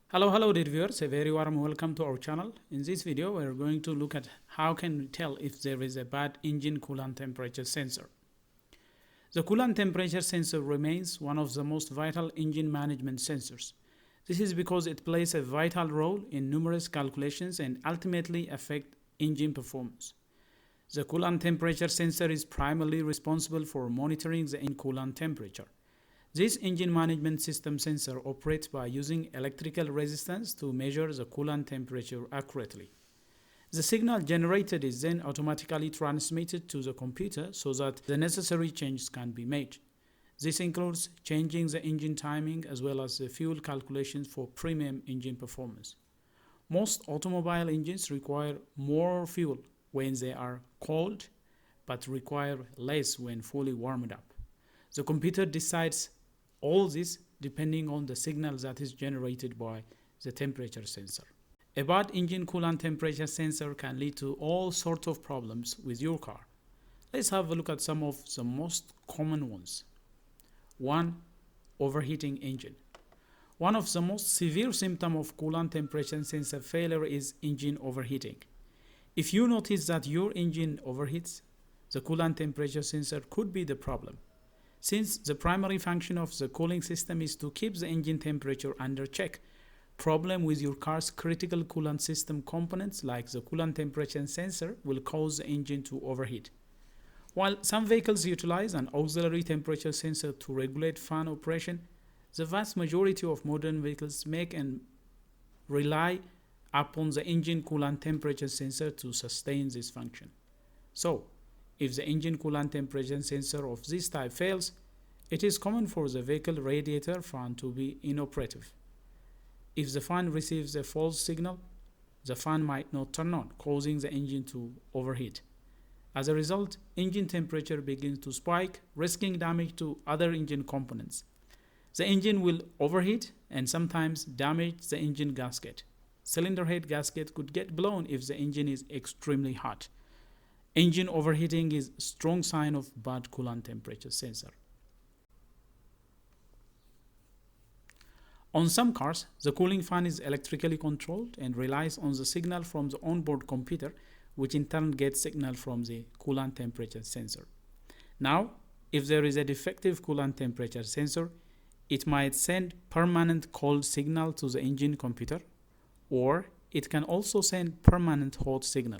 Hello dear viewers, a very warm welcome to our channel. In this video we are going to look at how can we tell if there is a bad engine coolant temperature sensor. The coolant temperature sensor remains one of the most vital engine management sensors. This is because it plays a vital role in numerous calculations and ultimately affect engine performance. The coolant temperature sensor is primarily responsible for monitoring the engine coolant temperature. This engine management system sensor operates by using electrical resistance to measure the coolant temperature accurately. The signal generated is then automatically transmitted to the computer so that the necessary changes can be made. This includes changing the engine timing as well as the fuel calculations for premium engine performance. Most automobile engines require more fuel when they are cold, but require less when fully warmed up. The computer decides all this depending on the signal that is generated by the temperature sensor. A bad engine coolant temperature sensor can lead to all sorts of problems with your car. Let's have a look at some of the most common ones. 1. Overheating engine. One of the most severe symptoms of coolant temperature sensor failure is engine overheating. If you notice that your engine overheats, the coolant temperature sensor could be the problem. Since the primary function of the cooling system is to keep the engine temperature under check, problem with your car's critical coolant system components like the coolant temperature sensor will cause the engine to overheat. While some vehicles utilize an auxiliary temperature sensor to regulate fan operation, the vast majority of modern vehicles make and rely upon the engine coolant temperature sensor to sustain this function. So, if the engine coolant temperature sensor of this type fails, it is common for the vehicle radiator fan to be inoperative. If the fan receives a false signal, the fan might not turn on, causing the engine to overheat. As a result, engine temperature begins to spike, risking damage to other engine components. The engine will overheat and sometimes damage the engine gasket. Cylinder head gasket could get blown if the engine is extremely hot. Engine overheating is a strong sign of bad coolant temperature sensor. On some cars, the cooling fan is electrically controlled and relies on the signal from the onboard computer, which in turn gets signal from the coolant temperature sensor. Now, if there is a defective coolant temperature sensor, it might send permanent cold signal to the engine computer, or it can also send permanent hot signal.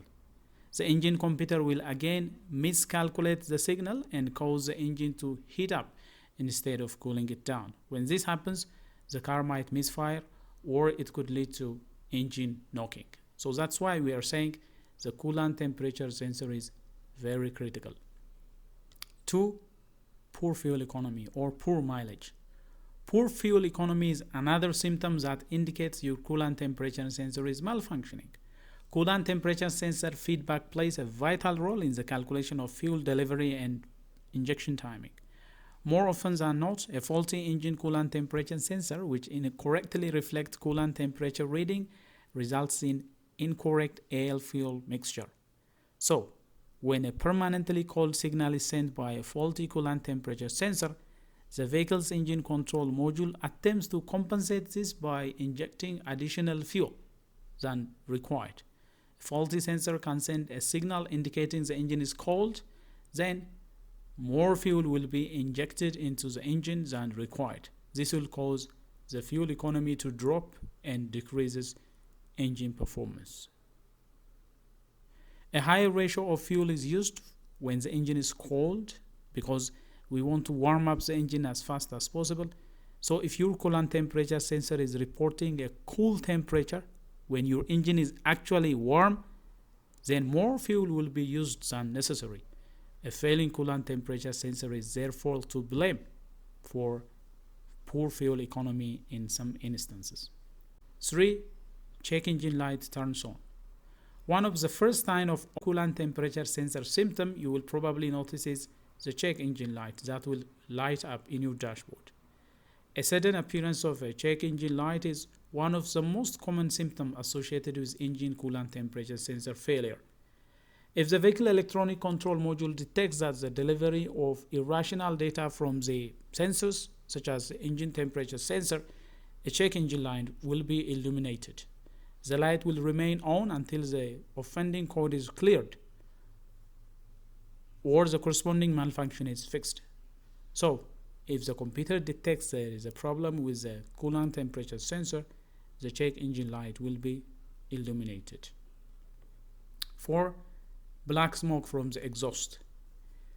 The engine computer will again miscalculate the signal and cause the engine to heat up instead of cooling it down. When this happens, the car might misfire or it could lead to engine knocking. So that's why we are saying the coolant temperature sensor is very critical. 2. Poor fuel economy or poor mileage. Poor fuel economy is another symptom that indicates your coolant temperature sensor is malfunctioning. Coolant temperature sensor feedback plays a vital role in the calculation of fuel delivery and injection timing. More often than not, a faulty engine coolant temperature sensor, which incorrectly reflects coolant temperature reading, results in incorrect AL fuel mixture. So, when a permanently cold signal is sent by a faulty coolant temperature sensor, the vehicle's engine control module attempts to compensate this by injecting additional fuel than required. A faulty sensor can send a signal indicating the engine is cold, then more fuel will be injected into the engine than required. This will cause the fuel economy to drop and decreases engine performance. A higher ratio of fuel is used when the engine is cold because we want to warm up the engine as fast as possible. So if your coolant temperature sensor is reporting a cool temperature when your engine is actually warm, then more fuel will be used than necessary. A failing coolant temperature sensor is therefore to blame for poor fuel economy in some instances. 3. Check engine light turns on. One of the first signs of coolant temperature sensor symptom you will probably notice is the check engine light that will light up in your dashboard. A sudden appearance of a check engine light is one of the most common symptoms associated with engine coolant temperature sensor failure. If the vehicle electronic control module detects that the delivery of irrational data from the sensors, such as the engine temperature sensor, a check engine light will be illuminated. The light will remain on until the offending code is cleared or the corresponding malfunction is fixed. So, if the computer detects there is a problem with the coolant temperature sensor, the check engine light will be illuminated. 4. Black smoke from the exhaust.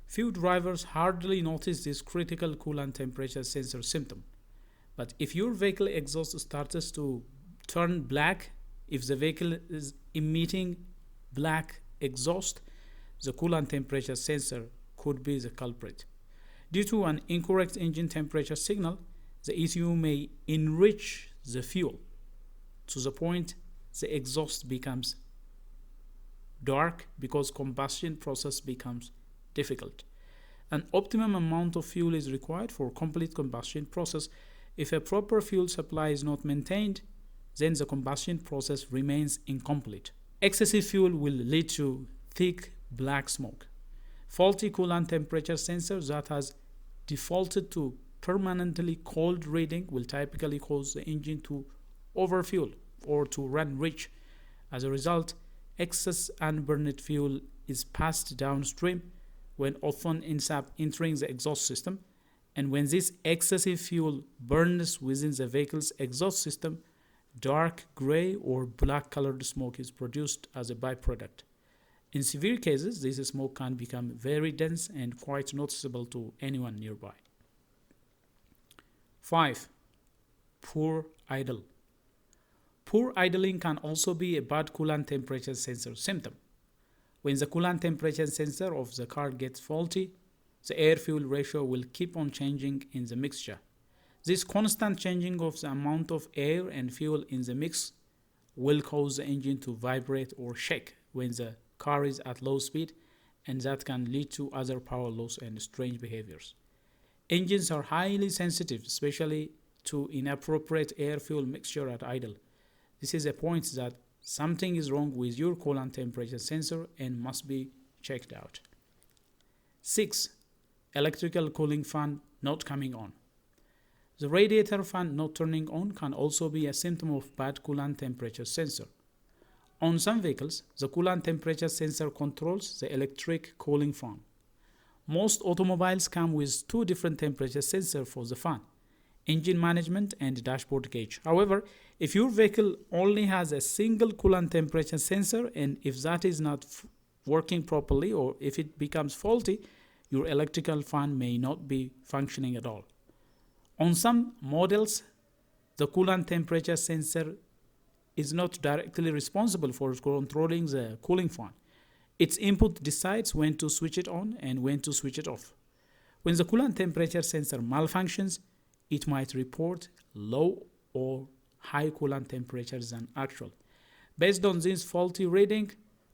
Few drivers hardly notice this critical coolant temperature sensor symptom. But if your vehicle exhaust starts to turn black, if the vehicle is emitting black exhaust, the coolant temperature sensor could be the culprit. Due to an incorrect engine temperature signal, the ECU may enrich the fuel to the point the exhaust becomes dark because combustion process becomes difficult. An optimum amount of fuel is required for complete combustion process. If a proper fuel supply is not maintained, then the combustion process remains incomplete. Excessive fuel will lead to thick black smoke. Faulty coolant temperature sensor that has defaulted to permanently cold reading will typically cause the engine to overfuel or to run rich. As a result, excess unburned fuel is passed downstream when often ends up entering the exhaust system, and when this excessive fuel burns within the vehicle's exhaust system, dark gray or black colored smoke is produced as a byproduct. In severe cases, this smoke can become very dense and quite noticeable to anyone nearby. 5. Poor idle. Poor idling can also be a bad coolant temperature sensor symptom. When the coolant temperature sensor of the car gets faulty, the air-fuel ratio will keep on changing in the mixture. This constant changing of the amount of air and fuel in the mix will cause the engine to vibrate or shake when the car is at low speed, and that can lead to other power loss and strange behaviors. Engines are highly sensitive, especially to inappropriate air-fuel mixture at idle. This is a point that something is wrong with your coolant temperature sensor and must be checked out. 6. Electrical cooling fan not coming on. The radiator fan not turning on can also be a symptom of bad coolant temperature sensor. On some vehicles, the coolant temperature sensor controls the electric cooling fan. Most automobiles come with two different temperature sensors for the fan: engine management and dashboard gauge. However, if your vehicle only has a single coolant temperature sensor, and if that is not working properly or if it becomes faulty, your electrical fan may not be functioning at all. On some models, the coolant temperature sensor is not directly responsible for controlling the cooling fan. Its input decides when to switch it on and when to switch it off. When the coolant temperature sensor malfunctions, it might report low or high coolant temperatures than actual. Based on this faulty reading,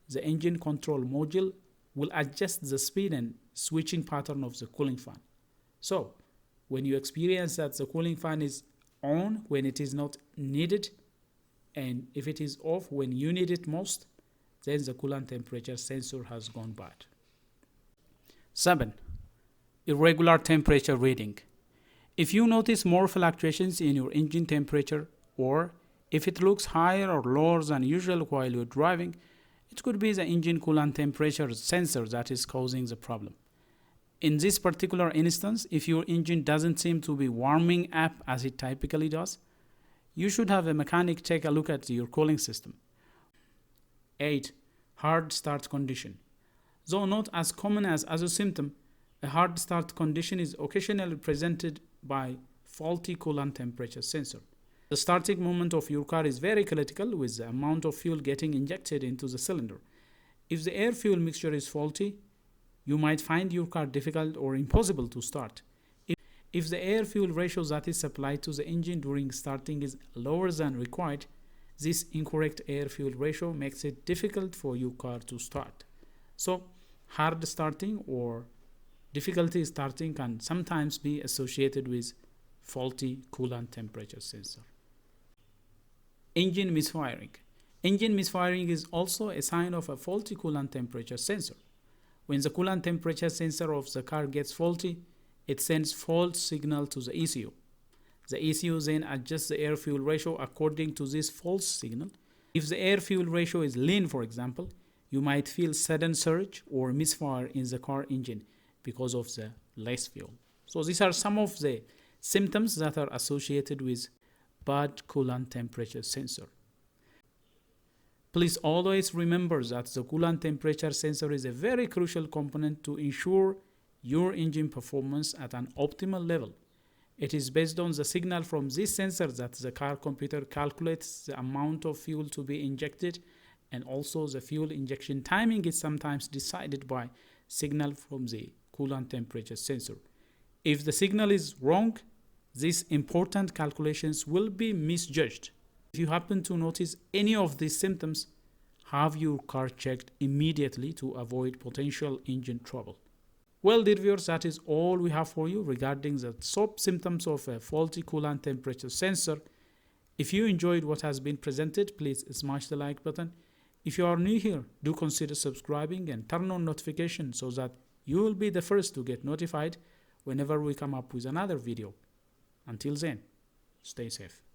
the engine control module will adjust the speed and switching pattern of the cooling fan. So, when you experience that the cooling fan is on when it is not needed, and if it is off when you need it most, then the coolant temperature sensor has gone bad. 7. Irregular temperature reading. If you notice more fluctuations in your engine temperature, or if it looks higher or lower than usual while you're driving, it could be the engine coolant temperature sensor that is causing the problem. In this particular instance, if your engine doesn't seem to be warming up as it typically does, you should have a mechanic take a look at your cooling system. 8. Hard start condition. Though not as common as other symptom, a hard start condition is occasionally presented by faulty coolant temperature sensor. The starting moment of your car is very critical with the amount of fuel getting injected into the cylinder. If the air-fuel mixture is faulty, you might find your car difficult or impossible to start. If the air-fuel ratio that is supplied to the engine during starting is lower than required, this incorrect air-fuel ratio makes it difficult for your car to start. So, hard starting or difficulty starting can sometimes be associated with faulty coolant temperature sensor. Engine misfiring. Engine misfiring is also a sign of a faulty coolant temperature sensor. When the coolant temperature sensor of the car gets faulty, it sends false signal to the ECU. The ECU then adjusts the air-fuel ratio according to this false signal. If the air-fuel ratio is lean, for example, you might feel sudden surge or misfire in the car engine because of the less fuel. So these are some of the symptoms that are associated with bad coolant temperature sensor. Please always remember that the coolant temperature sensor is a very crucial component to ensure your engine performance at an optimal level. It is based on the signal from this sensor that the car computer calculates the amount of fuel to be injected, and also the fuel injection timing is sometimes decided by signal from the coolant temperature sensor. If the signal is wrong, these important calculations will be misjudged. If you happen to notice any of these symptoms, have your car checked immediately to avoid potential engine trouble. Well, dear viewers, that is all we have for you regarding the top symptoms of a faulty coolant temperature sensor. If you enjoyed what has been presented, please smash the like button. If you are new here, do consider subscribing and turn on notifications so that you will be the first to get notified whenever we come up with another video. Until then, stay safe.